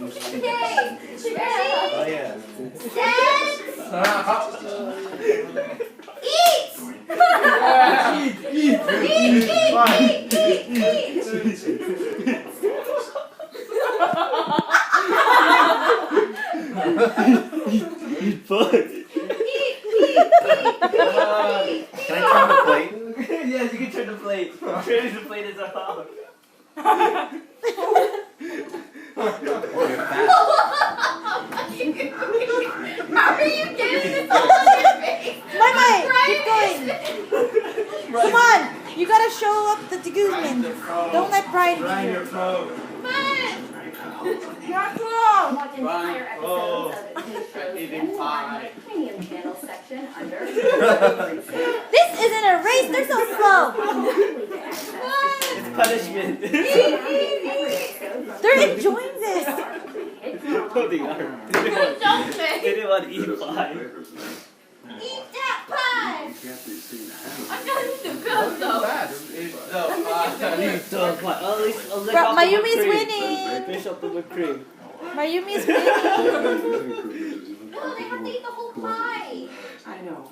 Okay. Ready? Oh yeah. Set. Eat foot. Can I turn the plate? Yes, you can turn the plate. Turning the plate is a hog. How are you getting this all on your face? Keep going. Come on. You gotta show up the Guzman. Don't let Brian Brian, be you're here. pro. Not wrong. Watch entire episodes of it. Eating pie. Premium channel section under. This isn't a race. They're so slow. It's punishment. They're enjoying this. No, they aren't. They didn't want to eat pie. Eat that pie! I'm not eating the gum though. Eat the pie. At least I'll lick off the whipped Mayumi's cream. winning. Finish up the whipped cream. Mayumi's winning. No, they have to eat the whole pie. I know.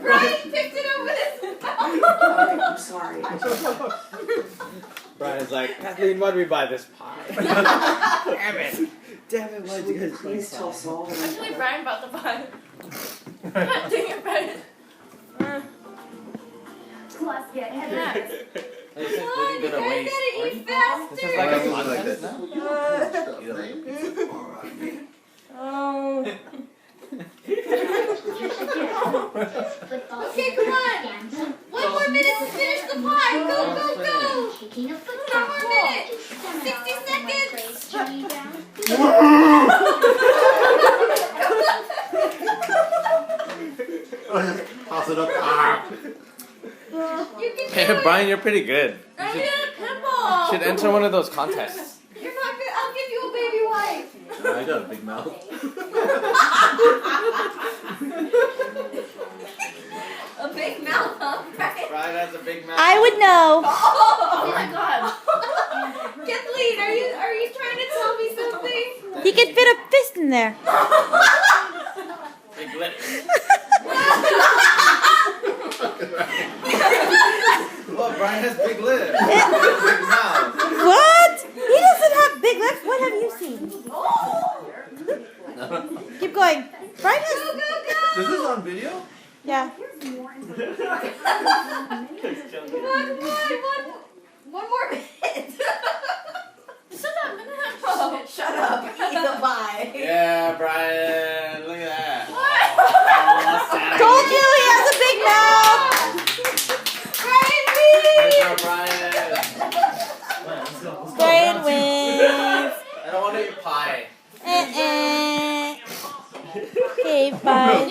Brian picked it up with his mouth. Alright, I'm sorry. Brian's like, Kathleen, why did we buy this pie? Damn it. Damn it, why did you guys buy Please tell pie? Saul. Actually, Brian bought the pie. God dang it, Brian. Plus, get Yeah. heavy. They said Come on, they you didn't guys waste. gotta eat This is like faster. a contest now? Oh. Okay, come on. One more minute to finish the pie. Go, go, go. One more minute. 60 seconds. Toss it up. Ah. You can do Hey, it. Brian, you're pretty good. I did a pimple. Should enter one of those contests. You're not good. I'll give you a baby wipe. I got a big mouth. A big mouth, huh? Right? Brian has a big mouth. I would know. Oh my god. Kathleen, are you trying to tell me something? He could fit a fist in there. Big lips. Look, Brian has big lips. He has a big mouth. What? He doesn't have big lips. What have you seen? Keep going. Brian has. Go, go, go. This is on video? Yeah. Come on, one more minute. Shut up, man. Oh, shut up. Eat the pie. Yeah, Brian. Look at that. Told you he has a big mouth. Brian, Brian. Brian wins. I don't want to eat pie. Okay, bye.